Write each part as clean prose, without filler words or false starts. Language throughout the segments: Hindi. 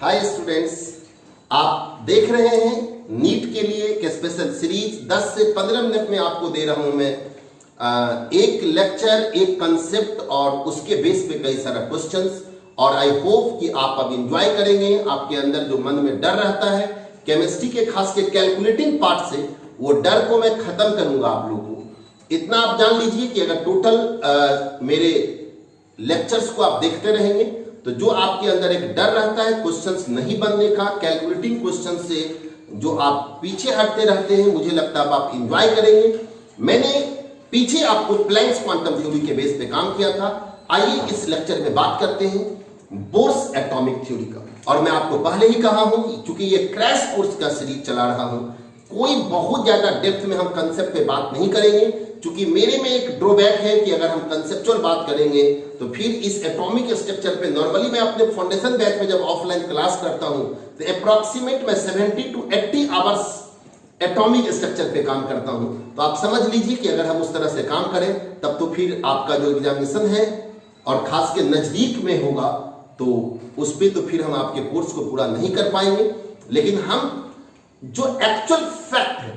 हाय स्टूडेंट्स, आप देख रहे हैं नीट के लिए एक स्पेशल सीरीज 10 से 15 मिनट में आपको दे रहा हूं मैं एक लेक्चर, एक कंसेप्ट और उसके बेस पे कई सारा क्वेश्चंस। और आई होप कि आप अब एंजॉय करेंगे। आपके अंदर जो मन में डर रहता है केमिस्ट्री के, खास के कैलकुलेटिंग पार्ट से, वो डर को मैं खत्म करूंगा आप लोगों को। इतना आप जान लीजिए कि अगर टोटल मेरे लेक्चर्स को आप देखते रहेंगे तो जो आपके अंदर एक डर रहता है क्वेश्चंस नहीं बनने का, कैलकुलेटिंग क्वेश्चन से जो आप पीछे हटते रहते हैं, मुझे लगता है आप एंजॉय करेंगे। मैंने पीछे आपको प्लैंक्स क्वांटम थ्योरी के बेस पे काम किया था। आइए इस लेक्चर में बात करते हैं बोर्स एटॉमिक थ्योरी का। और मैं आपको पहले ही कहा हूं कि चूंकि ये क्रैश कोर्स का सीरीज चला रहा हूं, कोई बहुत ज्यादा डेप्थ में हम कंसेप्ट पे बात नहीं करेंगे, क्योंकि मेरे में एक ड्रॉबैक है कि अगर हम कंसेप्चुअल बात करेंगे तो फिर इस एटॉमिक स्ट्रक्चर पे नॉर्मली मैं अपने फाउंडेशन बैच में जब ऑफलाइन क्लास करता हूं तो अप्रॉक्सीमेट मैं 70 to 80 आवर्स एटॉमिक स्ट्रक्चर पे काम करता हूं। तो आप समझ लीजिए कि अगर हम उस तरह से काम करें तब तो फिर आपका जो एग्जामिनेशन है और खास के नजदीक में होगा तो उस पर तो फिर हम आपके कोर्स को पूरा नहीं कर पाएंगे। लेकिन हम जो एक्चुअल फैक्ट है,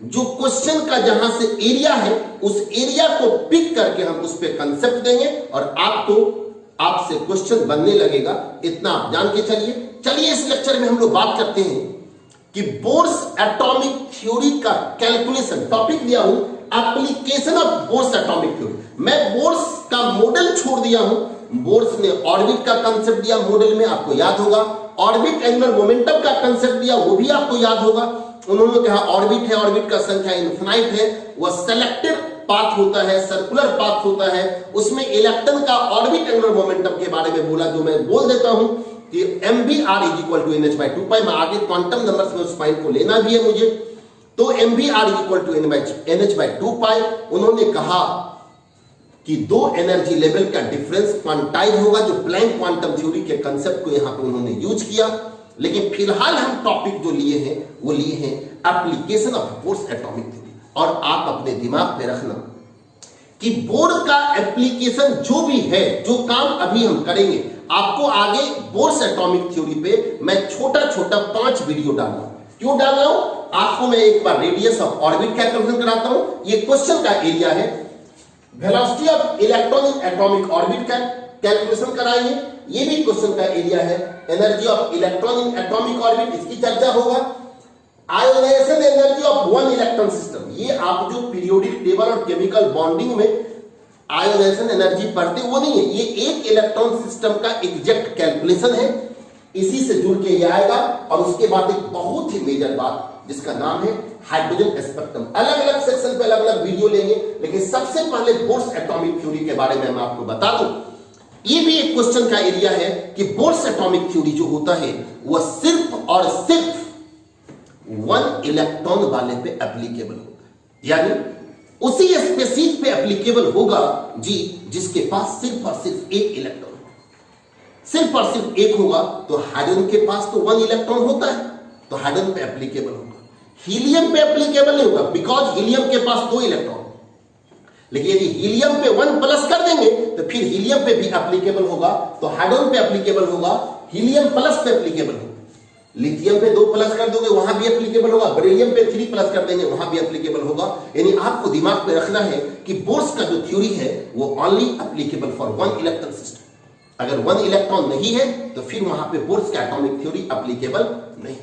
जो क्वेश्चन का जहां से एरिया है, उस एरिया को पिक करके हम उस पर कंसेप्ट देंगे और आपसे क्वेश्चन बनने लगेगा। इतना आप जान के चलिए इस लेक्चर में हम लोग बात करते हैं कि बोर्स एटॉमिक थ्योरी का कैलकुलेशन टॉपिक दिया हूं, application of Bohr's atomic theory. मैं बोर्स का मॉडल छोड़ दिया हूं। बोर्स ने ऑर्बिट का कंसेप्ट दिया मॉडल में, आपको याद होगा। ऑर्बिट एंगुलर मोमेंटम का कंसेप्ट दिया, वो भी आपको याद होगा। उन्होंने कहा ऑर्बिट है, ऑर्बिट का संख्या इनफिनाइट है, वह सेलेक्टेड पाथ होता है, सर्कुलर पाथ होता है। उसमें इलेक्ट्रॉन का ऑर्बिट एंगुलर मोमेंटम के बारे में बोला, जो मैं बोल देता हूं कि mvr इक्वल टू nh/2π। मैं आगे क्वांटम नंबर्स में उस पॉइंट को लेना भी है मुझे। तो mvr इक्वल टू nh/2π। उन्होंने कहा कि दो एनर्जी लेवल का डिफरेंस क्वांटाइज होगा, जो प्लैंक क्वांटम थ्योरी के कंसेप्ट को यहां पे उन्होंने यूज किया। लेकिन फिलहाल हम टॉपिक जो लिए हैं वो लिए हैं application of Bohr's atomic theory. और आप अपने दिमाग पे रखना कि बोर का एप्लीकेशन जो भी है, जो काम अभी हम करेंगे, आपको आगे बोर्स एटॉमिक थ्योरी पे मैं छोटा छोटा 5 वीडियो डाल रहा हूं। क्यों डाल रहा हूं? आपको मैं एक बार रेडियस ऑफ ऑर्बिट कैलकुलेशन कराता हूं, ये क्वेश्चन का एरिया है। Velocity of electron in atomic orbit का कैलकुलेशन कराइए, ये भी क्वेश्चन का एरिया है। Energy of electron in atomic orbit, इसकी चर्चा होगा। Ionization energy of one electron system, ये आप जो पीरियोडिक टेबल और केमिकल बॉन्डिंग में आयोनाइजेशन एनर्जी पढ़ते वो नहीं है, ये एक इलेक्ट्रॉन सिस्टम का एग्जैक्ट कैलकुलेशन है। इसी से जुड़ के ये आएगा। और उसके बाद एक बहुत ही मेजर बात जिसका नाम है हाइड्रोजन स्पेक्ट्रम। अलग अलग सेक्शन पे अलग अलग वीडियो लेंगे, लेकिन सबसे पहले बोर्स एटॉमिक थ्योरी के बारे में मैं आपको बता दूं। ये भी एक क्वेश्चन का एरिया है कि बोर्स एटॉमिक थ्योरी जो होता है वह सिर्फ और सिर्फ 1 इलेक्ट्रॉन वाले पे एप्लीकेबल होता है, यानी उसी स्पीशीज पे एप्लीकेबल होगा जी जिसके पास सिर्फ और सिर्फ एक इलेक्ट्रॉन हो। सिर्फ और सिर्फ एक होगा तो हाइड्रोजन के पास तो 1 इलेक्ट्रॉन होता है, तो हाइड्रोजन पे एप्लीकेबल होगा। हीलियम पे एप्लीकेबल नहीं होगा, बिकॉज हीलियम के पास 2 इलेक्ट्रॉन। लेकिन यदि हीलियम पे 1 प्लस कर देंगे तो फिर हीलियम पे भी एप्लीकेबल होगा, तो हाइड्रोजन पे एप्लीकेबल होगा, हीलियम प्लस पे एप्लीकेबल होगा। लिथियम पे 2 प्लस कर दोगे वहां भी एप्लीकेबल होगा, बेरिलियम पे 3 प्लस कर देंगे वहां भी एप्लीकेबल होगा। यानी आपको दिमाग पे रखना है कि बोर्स का जो थ्योरी है वो only applicable for 1 electron system. अगर 1 इलेक्ट्रॉन नहीं है तो फिर वहां पे बोर्स का एटॉमिक थ्योरी एप्लीकेबल नहीं।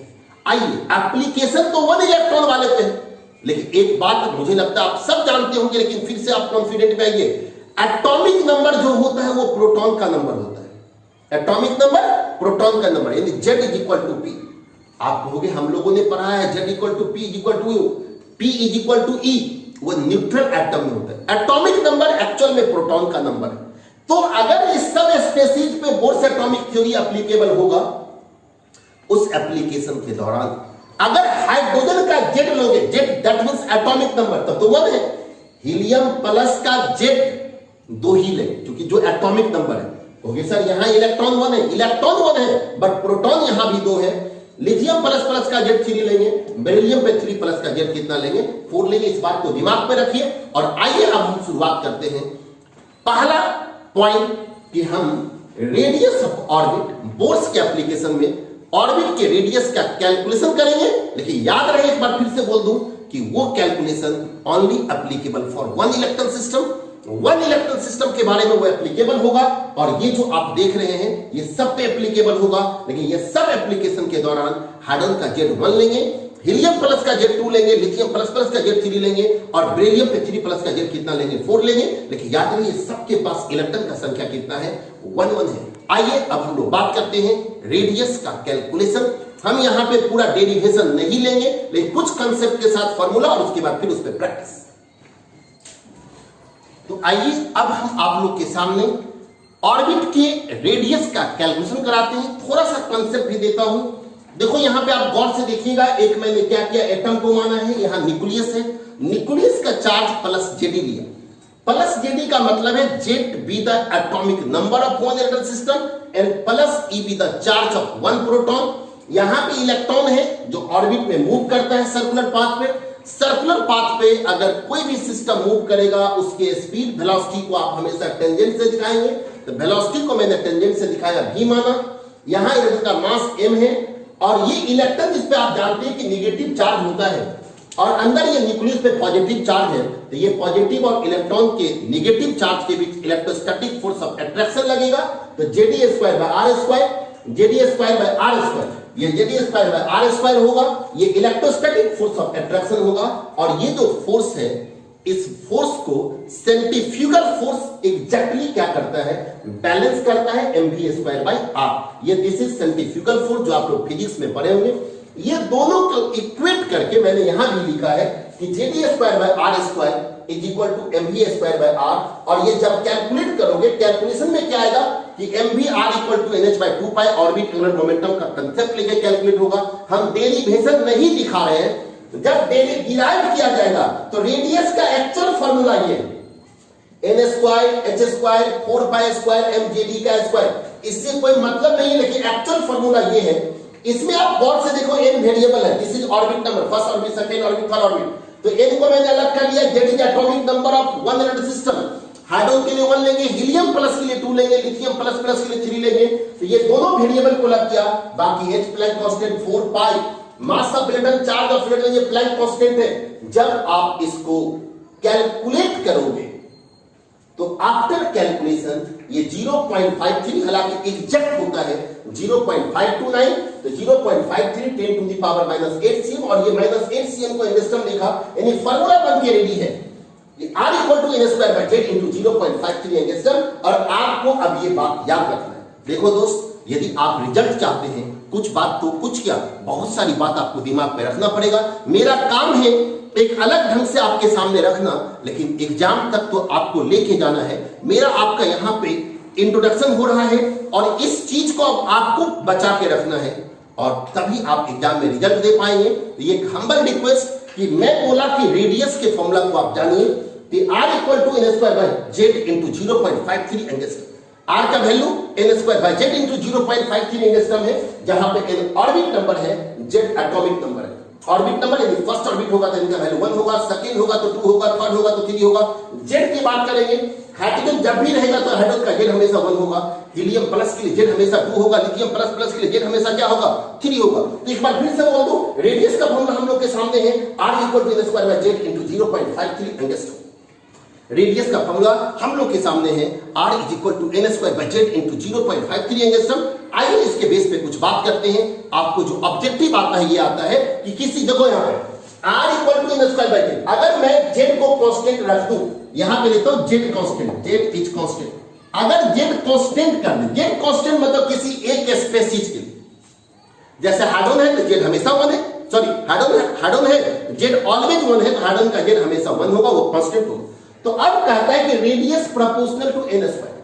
आइए, एप्लीकेशन तो 1 इलेक्ट्रॉन वाले पे है, लेकिन एक बात मुझे लगता है आप सब जानते होंगे, लेकिन फिर से आप कॉन्फिडेंट में आइए। एटॉमिक नंबर जो होता है वो प्रोटॉन का नंबर होता है। एटॉमिक नंबर प्रोटॉन का नंबर, यानी Z is equal to P। आप कहोगे हम लोगों ने पढ़ा है Z equal to P is equal to P is equal to E, वो न्यूट्रल एटम में होता है। एटॉमिक नंबर एक्चुअल में प्रोटॉन का नंबर है। तो अगर इस सब स्पीशीज पे बोर्स एटॉमिक थ्योरी एप्लीकेबल होगा, उस एप्लीकेशन के दौरान अगर हाइड्रोजन का Z लोगे, Z that means atomic number, तब तो 1 है। हीलियम प्लस का Z 2 ही ले, क्योंकि जो एटॉमिक नंबर है। ओके सर, यहां इलेक्ट्रॉन 1 है, इलेक्ट्रॉन 1 है, बट प्रोटॉन यहां भी 2 है। लिथियम प्लस प्लस का Z 3 लेंगे, बेरिलियम पे 3 प्लस का Z कितना लेंगे? 4 लेंगे। इस बात को दिमाग में रखिए। और आइए अब हम शुरुआत करते हैं। पहला पॉइंट कि हम रेडियस ऑफ ऑर्बिट, बोर्स के एप्लीकेशन में ऑर्बिट के रेडियस का कैलकुलेशन करेंगे, लेकिन याद रहे एक बार फिर से बोल दूं कि वो calculation only applicable for one electron system, one electron system के बारे में वो एप्लीकेबल होगा। और ये जो आप देख रहे हैं ये सब पे एप्लीकेबल होगा, लेकिन ये सब एप्लीकेशन के दौरान हाइड्रोजन का Z1 लेंगे, हीलियम प्लस का Z2 लेंगे, लिथियम प्लस प्लस का Z3 लेंगे और बेरिलियम पे 3 प्लस का Z कितना लेंगे, 4 लेंगे। लेकिन याद रखिए सबके पास इलेक्ट्रॉन का संख्या कितना है, 1 है। आइए अब हम लोग बात करते हैं रेडियस का कैलकुलेशन। हम यहां पे पूरा डेरिवेशन नहीं लेंगे, लेकिन कुछ कंसेप्ट के साथ फार्मूला और उसके बाद फिर उस पर प्रैक्टिस। तो आइए अब हम आप लोग के सामने ऑर्बिट के रेडियस का कैलकुलेशन कराते हैं। थोड़ा सा कंसेप्ट भी देता हूं। देखो यहां पे आप गौर से देखिएगा, एक मैंने क्या किया, एटम को माना है, यहां न्यूक्लियस है, न्यूक्लियस का चार्ज प्लस जेडी लिया। प्लस जेडी का मतलब है Z be the atomic number of one electron system and plus E be the charge of one proton. यहां पे इलेक्ट्रॉन है जो ऑर्बिट में मूव करता है सर्कुलर पाथ पे। सर्कुलर पाथ पे अगर कोई भी सिस्टम मूव करेगा उसके स्पीड वेलोसिटी को आप हमेशा टेंजेंट से दिखाएंगे। तो वेलोसिटी को मैंने टेंजेंट से दिखाया, भी माना। यहां इलेक्ट्रॉन का मास m है और ये इलेक्ट्रॉन जिस पे आप जानते हैं कि नेगेटिव चार्ज होता है और अंदर ये न्यूक्लियस पे पॉजिटिव चार्ज है, तो ये पॉजिटिव और इलेक्ट्रॉन के नेगेटिव चार्ज के बीच इलेक्ट्रोस्टैटिक फोर्स ऑफ अट्रैक्शन लगेगा। तो Jd²/r², Jd²/r², ये Jd²/r² होगा, ये इलेक्ट्रोस्टैटिक फोर्स ऑफ अट्रैक्शन होगा। और ये जो फोर्स है, इस फोर्स को सेंट्रीफ्यूगल फोर्स एग्जैक्टली क्या करता है, बैलेंस करता है mv²/r। ये दिस इज सेंट्रीफ्यूगल फोर्स जो आप लोग फिजिक्स में पढ़े होंगे। ये दोनों को इक्वेट करके मैंने यहां भी लिखा है कि Jd²/r² is equal to mv²/r। और ये जब कैलकुलेट करोगे, कैलकुलेशन में क्या आएगा कि mvr equal to nh/2π orbit angular momentum का कंसेप्ट लेके कैलकुलेट होगा। हम डेरिवेशन नहीं दिखा रहे हैं। जब डिराइव किया जाएगा तो रेडियस का एक्चुअल फार्मूला ये n² h² 4π² mjd का स्क्वायर, इससे कोई मतलब नहीं है, लेकिन एक्चुअल फार्मूला ये है। इसमें आप गौर से देखो, n वेरिएबल है, this is orbit number, first orbit, second orbit, third orbit. तो n को मैंने अलग कर लिया, z is atomic number of one electron system. Hydrogen के लिए 1 लेंगे, हीलियम प्लस के लिए 2 लेंगे, लिथियम प्लस प्लस के लिए 3 लेंगे। तो ये दोनों वेरिएबल को लग किया। बाकी h Planck constant 4π, mass of electron, charge of electron, ये प्लैंक कांस्टेंट है। जब आप इसको कैलकुलेट करोगे तो आफ्टर कैलकुलेशन ये 0.53, हालांकि एग्जैक्ट होता है 0.529, तो 0.53 10⁻⁻8 cm, और ये -8 cm को एंगस्ट्रम लिखा, यानी फार्मूला बन के रेडी है। ये r equal to n² into 0.53 angstrom. और आपको अब ये बात याद रखना है। देखो दोस्त, यदि आप रिजल्ट चाहते हैं, कुछ बात तो कुछ क्या, बहुत सारी बात आपको दिमाग में रखना पड़ेगा। मेरा काम है एक अलग ढंग से आपके सामने रखना, लेकिन एग्जाम तक तो आपको लेके जाना है। मेरा आपका यहाँ पे इंट्रोडक्शन हो रहा है और इस चीज को आपको बचा के रखना है, और तभी आप एग्जाम में रिजल्ट दे पाएंगे। तो ये हम्बल रिक्वेस्ट कि मैं बोला कि रेडियस के फॉर्मूला को आप जानिए कि r equal to n² into 0.53 angstrom. r का वैल्यू n² into 0.53 एंगस्ट्रम है, जहां पे n ऑर्बिट नंबर है, z एटॉमिक नंबर है। ऑर्बिट नंबर यदि फर्स्ट ऑर्बिट होगा तो इनका वैल्यू 1 होगा, सेकंड होगा तो 2 होगा, थर्ड होगा तो 3 होगा। जेड की बात करेंगे, हाइड्रोजन जब भी रहेगा तो हाइड्रोजन का जेड हमेशा 1 होगा, हीलियम प्लस के लिए जेड हमेशा 2 होगा, लिथियम प्लस प्लस के लिए जेड हमेशा क्या होगा, 3 होगा। तो एक बार फिर से बोल दूं, रेडियस का फॉर्मूला हम लोग के सामने है, r equal to n² into 0.53 angstrom. Radius का फॉर्मूला हम लोग के सामने है, r is equal to n² into 0.53 angstrom. आइए इसके बेस पे कुछ बात करते हैं। आपको जो ऑब्जेक्टिव आता है, ये आता है कि किसी, देखो यहाँ पे r इक्वल टू n², अगर मैं z को कांस्टेंट रख दूं, यहां पे लेता हूं z constant, z is constant. अगर z कांस्टेंट कर दे, z कांस्टेंट मतलब किसी एक स्पेसीज के लिए, जैसे हाइड्रोजन है तो z हमेशा 1 है, सॉरी हाइड्रोजन है z ऑलवेज 1 है, तो हाइड्रोजन का z हमेशा 1 होगा, वो कांस्टेंट होगा। तो अब कहता है कि radius proportional to n²।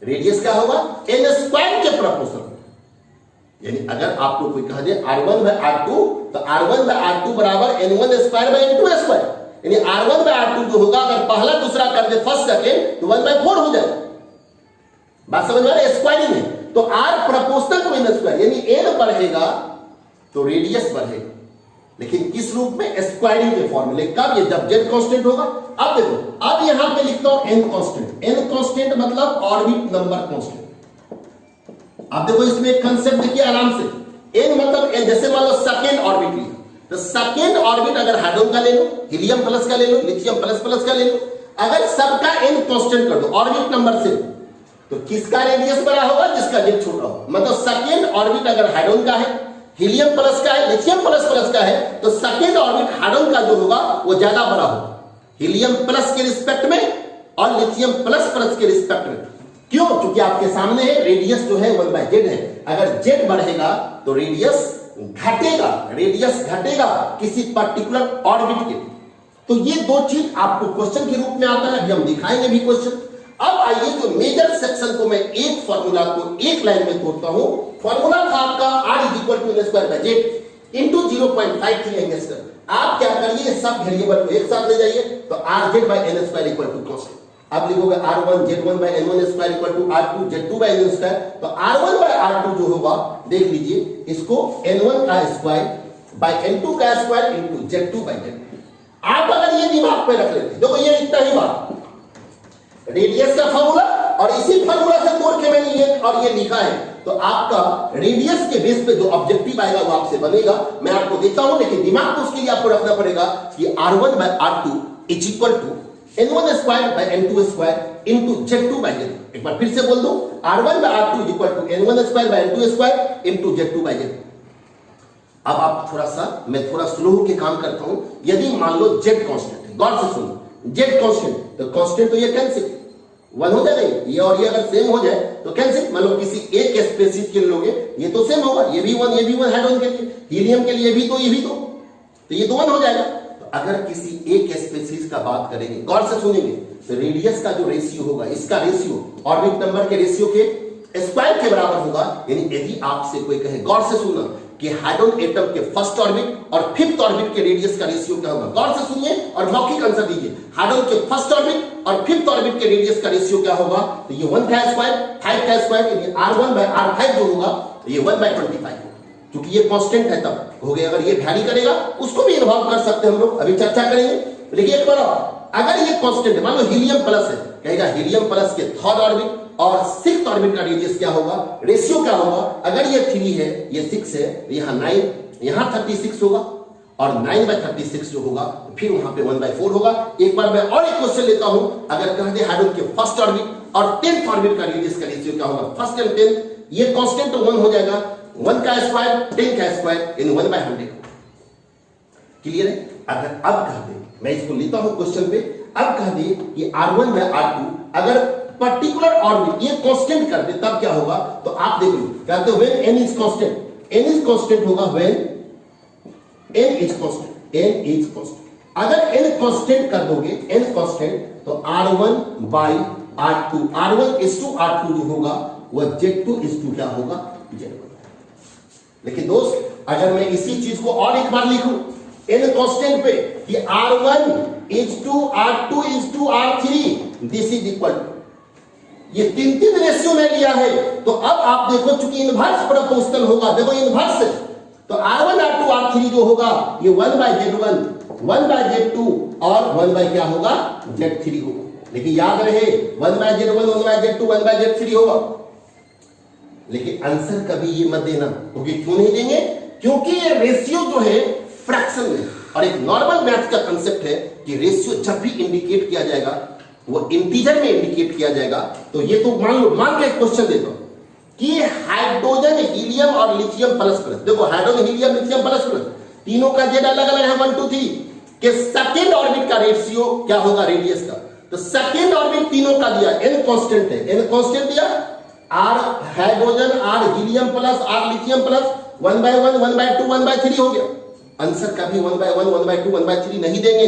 Radius क्या होगा, n² के प्रोपोर्शनल। यानी अगर आपको कोई कह दे r1/r2, तो r1/r2 बराबर n1²/n2²। यानी r1/r2 जो होगा, अगर पहला दूसरा कर दे फर्स्ट सेकंड, तो 1/4 हो जाएगा। बात समझ में आ रही है, स्क्वायरिंग है। तो r प्रोपोर्शनल टू n², यानी n बढ़ेगा तो रेडियस बढ़ेगा, लेकिन किस रूप में, स्क्वायरिंग के फॉर्मूले। कब, ये जब z कांस्टेंट होगा। अब देखो, अब यहां पे लिखता हूं n कांस्टेंट। n कांस्टेंट मतलब ऑर्बिट नंबर कांस्टेंट। आप देखो इसमें एक कंसेप्ट देखिए आराम से, एन मतलब एन, जैसे मान लो सेकेंड ऑर्बिट लिया, तो सेकेंड ऑर्बिट अगर हाइड्रोजन का ले लो, हीलियम प्लस का ले लो, लिथियम प्लस प्लस का ले लो, अगर सबका एन कांस्टेंट कर दो ऑर्बिट नंबर से, तो किसका रेडियस बड़ा होगा, जिसका जेड छोटा होगा। मतलब सेकेंड ऑर्बिट अगर हाइड्रोजन का है, हीलियम प्लस का है, लिथियम प्लस प्लस का है, तो सेकेंड ऑर्बिट हाइड्रोजन का जो होगा वो ज्यादा बड़ा होगा हीलियम प्लस के रिस्पेक्ट में और लिथियम प्लस प्लस के रिस्पेक्ट में। क्यों? क्योंकि आपके सामने है रेडियस जो है 1/z है, अगर z बढ़ेगा तो रेडियस घटेगा, रेडियस घटेगा किसी पर्टिकुलर ऑर्बिट के। तो ये दो चीज आपको क्वेश्चन के रूप में आता है, अभी हम दिखाएंगे भी क्वेश्चन। अब आइए जो मेजर सेक्शन को मैं एक फॉर्मूला को एक लाइन में तोड़ता हूं। फॉर्मूला था आपका r = n² इंटू 0.53 एंगस्टर। आप क्या करिए, सब वेरिएबल को एक साथ ले जाइए, तो rz/n² कांस्टेंट। आप लिखोगे r1 z1/n1² = r2 z2/n2। तो r1/r2 जो होगा देख लीजिए, इसको n1 का स्क्वायर बाय n2 का स्क्वायर इंटू z2/z। आप अगर ये दिमाग पे रख लेते, देखो ये इतना ही बात, रेडियस का फॉर्मूला और इसी फॉर्मूला से तोड़ के मैंने ये और ये लिखा है, तो आपका रेडियस के बेस पे जो ऑब्जेक्टिव आएगा वो आपसे बनेगा। मैं आपको देता हूं, लेकिन दिमाग को उसके लिए आपको रखना पड़ेगा कि r1/r2 = n1² इंटू z2/z। एक बार फिर से बोल दो, r1/r2 = n1² इंटू z2/z। अब आप थोड़ा सा, मैं थोड़ा स्लो होकर काम करता हूं। यदि मान लो z कांस्टेंट है, गौर से सुनो, z कांस्टेंट, तो कांस्टेंट तो ये कैंसिल 1 हो जाएगा, ये और ये अगर सेम हो जाए तो कैंसिल। मान लो किसी एक स्पेसीज के लिए लोगे, ये तो सेम होगा, ये भी 1 ये भी 1 हाइड्रोजन के लिए, हीलियम के लिए भी तो ये भी तो ये तो 1 हो जाएगा। तो अगर किसी एक स्पेसीज का बात करेंगे, गौर से सुनेंगे, तो रेडियस का जो रेशियो होगा, इसका रेशियो ऑर्बिट नंबर के रेशियो के स्क्वायर के बराबर होगा। यानी यदि आपसे कोई कहे, गौर से सुनना, कि हाइड्रोजन एटम के फर्स्ट ऑर्बिट और फिफ्थ ऑर्बिट के रेडियस का रेशियो क्या होगा, गौर से सुनिए और मौखिक आंसर दीजिए। हाइड्रोजन के फर्स्ट ऑर्बिट और फिफ्थ ऑर्बिट के रेडियस का रेशियो क्या होगा, तो ये 1 का स्क्वायर 5 का स्क्वायर, यानी r1/r5 जो होगा तो ये 1/25 होगा, क्योंकि ये कांस्टेंट है तब हो गया। अगर ये वैरी करेगा उसको भी इन्वॉल्व कर सकते हैं हम लोग, अभी चर्चा करेंगे। लेकिन एक बार अगर ये कांस्टेंट है, मान लो हीलियम प्लस है, कहेगा हीलियम प्लस के थर्ड ऑर्बिट और सिक्स्थ ऑर्बिट का रेडियस क्या होगा, रेशियो क्या होगा। अगर ये 3 है, ये 6 है, तो यहाँ 9, यहाँ 36 होगा, और 9/36 जो होगा फिर वहां पे 1/4 होगा। एक बार मैं और एक क्वेश्चन लेता हूं, अगर कह दे हाइड्रोजन के फर्स्ट ऑर्बिट और 10th ऑर्बिट का रेडियस का रेशियो क्या होगा, फर्स्ट एंड 10th, ये कांस्टेंट तो 1 हो जाएगा, 1 का स्क्वायर 10 का स्क्वायर इन 1/100। क्लियर है? अगर अब कह दे, मैं इसको लेता हूं क्वेश्चन पे, अब कह दे कि r1/r2 अगर पर्टिकुलर ऑर्बिट ये कांस्टेंट कर दे, तब क्या होगा, तो आप देख लो, कहते हैं when n is constant, n is constant होगा when n is constant, n is constant. अगर n कांस्टेंट कर दोगे, n कांस्टेंट, तो r1/r2, r1:r2 जो होगा वह z2 क्या होगा, z1। लेकिन दोस्त अगर मैं इसी चीज को और एक बार लिखूं n कांस्टेंट पे कि r1:r2:r3 this is equal to, ये 3 रेशियो में लिया है। तो अब आप देखो, चूंकि इनवर्स प्रोपोर्शनल होगा, देखो इनवर्स है, तो r1/r2:r3 जो होगा ये 1/z1 1/z2 और 1/ क्या होगा, z3 होगा। लेकिन याद रहे 1/z1 1/z2 1/z3 होगा। लेकिन आंसर कभी ये मत देना, क्योंकि क्यों नहीं देंगे, क्योंकि ये रेशियो जो है फ्रैक्शन में, और एक नॉर्मल मैथ का कंसेप्ट है कि रेशियो जब भी इंडिकेट किया जाएगा वो इंटीजर में इंडिकेट किया जाएगा। तो ये तो मान के क्वेश्चन देता हूं कि हाइड्रोजन हीलियम और लिथियम प्लस प्लस, देखो hydrogen helium lithium plus plus तीनों का जेड अलग अलग है 1 2 3 के सेकंड ऑर्बिट का रेशियो क्या होगा, रेडियस का। तो सेकंड ऑर्बिट तीनों का दिया, n कांस्टेंट है, n कांस्टेंट दिया, r hydrogen r helium plus r lithium plus 1/1 1/2 1/3 हो गया। आंसर कभी 1/1 1/2 1/3 नहीं देंगे।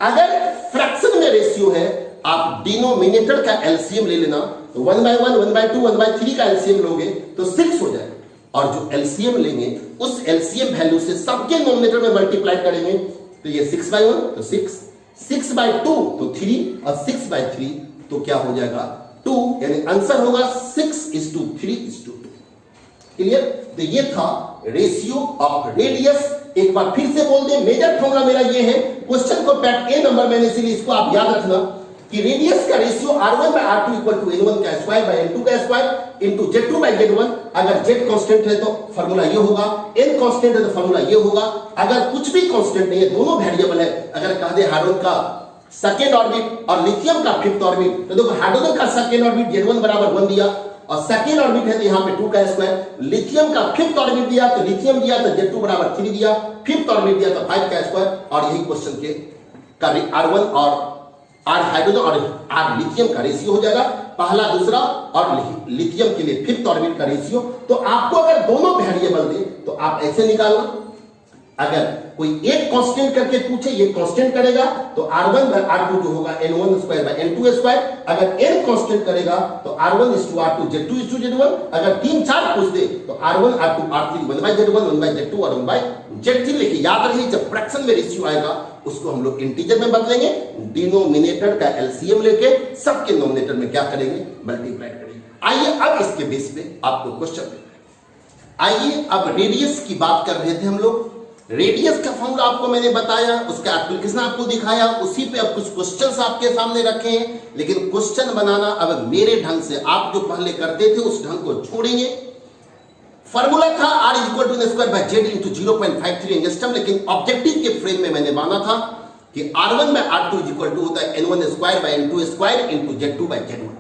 अगर फ्रैक्शन में रेशियो है, आप डिनोमिनेटर का एलसीएम ले लेना, तो 1/1 1/2 1/3 का एलसीएम लोगे तो 6 हो जाएगा, और जो एलसीएम लेंगे उस एलसीएम वैल्यू से सबके नोमिनेटर में मल्टीप्लाई करेंगे, तो ये 6/1 तो 6, 6/2 तो 3, और 6/3 तो क्या हो जाएगा 2, यानी आंसर होगा 6:3:2। क्लियर? तो ये था रेशियो ऑफ रेडियस। एक बार फिर से बोल दे, मेजर फॉर्मूला मेरा ये है, क्वेश्चन को पैट ए नंबर मैंने, इसलिए इसको आप याद रखना। कि रेडियस का ratio r1 by r2 equal to n1 का स्क्वायर बाय n2 का square into z2 by z1। अगर z कांस्टेंट है तो फार्मूला ये होगा, n कांस्टेंट है तो फार्मूला ये होगा। अगर कुछ भी कांस्टेंट नहीं है, दोनों वेरिएबल है, अगर कह दे हाइड्रोजन का सेकेंड ऑर्बिट और लिथियम का फिफ्थ ऑर्बिट, तो देखो हाइड्रोजन का सेकेंड ऑर्बिट z1 बराबर 1 दिया और सेकेंड ऑर्बिट है तो यहाँ पे 2 का स्क्वायर। लिथियम का फिफ्थ ऑर्बिट दिया तो लिथियम दिया तो z2 बराबर 3 दिया, फिफ्थ ऑर्बिट दिया तो 5 का स्क्वायर। और यही क्वेश्चन के का r1 और r हाइड्रोजन और r लिथियम का रेशियो हो जाएगा, पहला दूसरा, और लिथियम के लिए फिफ्थ ऑर्बिट का रेशियो। तो आपको अगर दोनों वेरिएबल दे तो आप ऐसे निकालना, अगर कोई एक कांस्टेंट करके पूछे ये कांस्टेंट करेगा तो r1 बाय r2 जो होगा n1 square by n2 square. अगर n कांस्टेंट करेगा तो r1 is to r2 z2 is to z1। अगर 3-4 पूछ दे तो r1 r2 r3 1 by z1 1 by z2 और 1 by z3 लिखिए। याद रखिए जब फ्रैक्शन में रेशियो आएगा उसको हम लोग इंटीजर में बदलेंगे, डिनोमिनेटर का एलसीएम लेके सबके नोमिनेटर में क्या करेंगे, मल्टीप्लाई करेंगे। आइए अब इसके बेस पे आपको क्वेश्चन, आइए अब रेडियस की बात कर रहे थे हम लोग। रेडियस का फॉर्मूला आपको मैंने बताया, उसका एप्लीकेशन आपको दिखाया, उसी पे अब कुछ क्वेश्चंस आपके सामने रखे हैं। लेकिन क्वेश्चन बनाना अब मेरे ढंग से, आप जो पहले करते थे उस ढंग को छोड़ेंगे। फॉर्मूला था r equal to n square by z into 0.53 angstrom, लेकिन ऑब्जेक्टिव के फ्रेम में मैंने माना था कि r1 by r2 equal to होता है n1 square by n2 square into z2 by z1।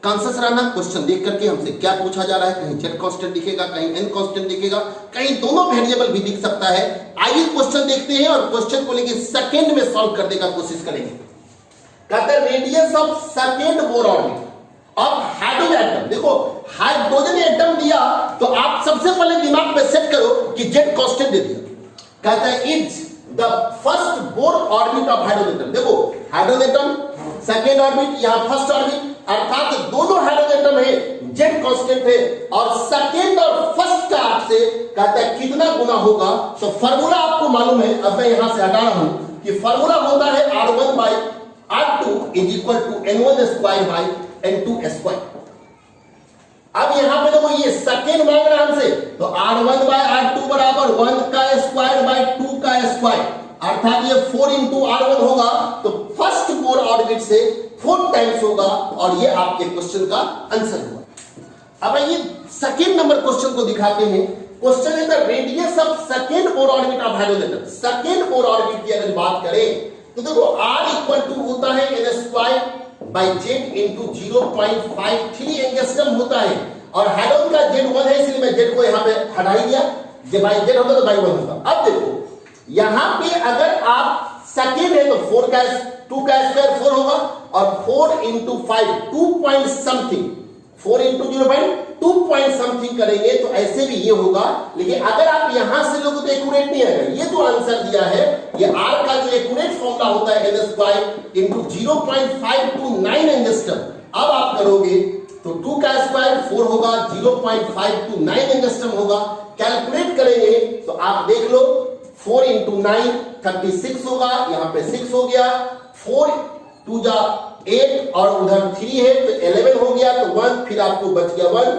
Conscious रहना, क्वेश्चन देख करके हमसे क्या पूछा जा रहा है, कहीं z कांस्टेंट दिखेगा, कहीं n कांस्टेंट दिखेगा, कहीं दोनों वेरिएबल भी दिख सकता है। आइए क्वेश्चन देखते हैं और क्वेश्चन को लेके सेकंड में सॉल्व करने का कोशिश करेंगे। कहते हैं radius of second Bohr orbit of hydrogen atom. देखो हाइड्रोजन एटम दिया तो आप सबसे पहले दिमाग में सेट करो कि z कांस्टेंट दे दिया। कहता है is the first Bohr orbit of hydrogen atom. देखो हाइड्रोजन एटम सेकंड ऑर्बिट, यहां फर्स्ट ऑर्बिट, अर्थात दोनों हाइड्रोजन एटम है, z कांस्टेंट है और सेकंड और फर्स्ट का आपसे कहता है कितना गुना होगा। तो फार्मूला आपको मालूम है, अब मैं यहां से हटा रहा हूं कि फार्मूला होता है r1 by r2 is equal to n1 square by n2 square. अब यहां पे देखो ये सेकंड मांग रहा है हमसे, तो r1 बाय r2 बराबर 1 का स्क्वायर बाय 2 का स्क्वायर, अर्थात ये 4 इंटू r1 होगा, तो फर्स्ट बोर ऑर्बिट से 4 टाइम्स होगा और ये आपके क्वेश्चन का आंसर होगा। अब ये सेकंड नंबर क्वेश्चन को दिखाते हैं। क्वेश्चन है the radius of second Bohr orbit of hydrogen atom. Second Bohr orbit की अगर बात करें तो देखो r इक्वल टू होता है n square by z into 0.53 angstrom होता है, और हाइड्रोजन का z1 है इसलिए मैं z को यहां पे हटा ही दिया, जब बाय z होता तो बाय 1 होता। अब देखो यहां पे अगर आप सेकंड है तो 4 का 2 का स्क्वायर 4 होगा और 4 into 5 2 point something, 4 into 0.2 point something करेंगे तो ऐसे भी ये होगा। लेकिन अगर आप यहां से लोगे तो एक्यूरेट नहीं आएगा। ये जो आंसर दिया है ये r का जो एक्यूरेट फॉर्मूला होता है n स्क्वायर इंटू 0.529 एंगस्ट्रम। अब आप करोगे तो 2 का स्क्वायर 4 होगा, 0.529 एंगस्ट्रम होगा। कैलकुलेट करेंगे तो आप देख लो 4 इंटू 9 36 होगा, यहां पे 6 हो गया, 4 2 जा 8 और उधर 3 है तो 11 हो गया, तो 1 फिर आपको बच गया 1,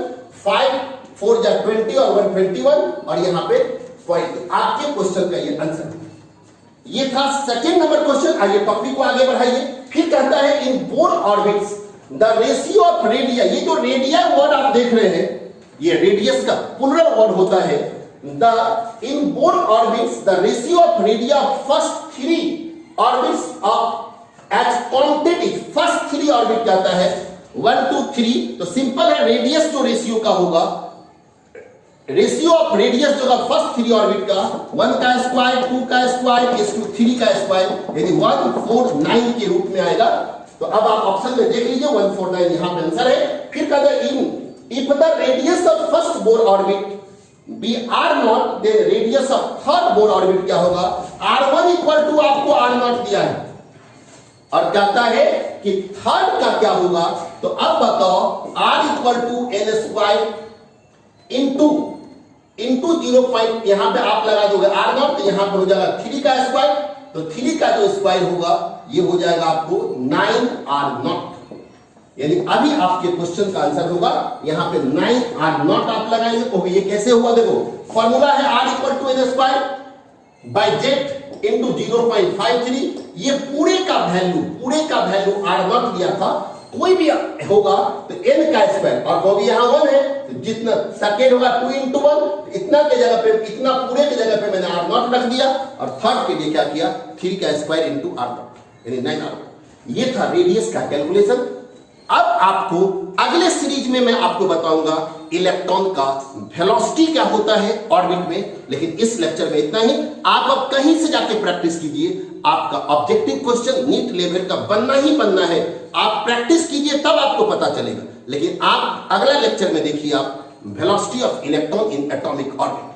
5 4 जा 20 और 1 21 और यहां पे पॉइंट। आपके क्वेश्चन का ये आंसर, ये था सेकंड नंबर क्वेश्चन। आइए टॉपिक को आगे बढ़ाइए। फिर कहता है in Bohr orbits the ratio of radii. ये जो रेडिया वर्ड आप देख रहे हैं ये रेडियस का प्लूरल वर्ड होता है। The in Bohr orbits the ratio of radii of first 3 orbits of as counted is, first 3 orbit कहता है 1 2 3, तो सिंपल है रेडियस जो रेशियो का होगा, रेशियो ऑफ रेडियस जो फर्स्ट 3 ऑर्बिट का 1 का स्क्वायर 2 का स्क्वायर इस टू 3 का स्क्वायर, यानी 149 के रूप में आएगा। तो अब आप ऑप्शन में देख लीजिए 149 यहां पे आंसर है। फिर कहता है in if the radius of first Bohr orbit be r nought then radius of third Bohr orbit क्या होगा, r1 इक्वल टू आपको r0 दिया है और कहता है कि थर्ड का क्या होगा। तो अब बताओ r equal to n square into 0. यहां पे आप लगा दोगे r0 तो यहां पर हो जाएगा 3 का स्क्वायर, तो 3 का जो स्क्वायर होगा ये हो जाएगा आपको 9r0, यानी अभी आपके क्वेश्चन का आंसर होगा यहां पे 9r0 आप लगाएंगे तो ये कैसे हुआ। देखो फॉर्मूला है r equal to n square by z into 0.53, ये पूरे का वैल्यू R0 लिया था, कोई भी होगा तो n का स्क्वायर, और वो भी यहां 1 है तो जितना सेकेंड होगा 2 इंटू 1, इतना के जगह पे, इतना पूरे के जगह पे मैंने R0 रख दिया, और थर्ड के लिए क्या किया, 3 का स्क्वायर इंटू R0 यानी 9R0। ये था रेडियस का कैलकुलेशन। अब आपको अगले सीरीज में मैं आपको बताऊंगा इलेक्ट्रॉन का वेलोसिटी क्या होता है ऑर्बिट में, लेकिन इस लेक्चर में इतना ही। आप अब कहीं से जाके प्रैक्टिस कीजिए, आपका ऑब्जेक्टिव क्वेश्चन नीट लेवल का बनना ही बनना है, आप प्रैक्टिस कीजिए तब आपको पता चलेगा। लेकिन आप अगला लेक्चर में देखिए आप velocity of electron in atomic orbit.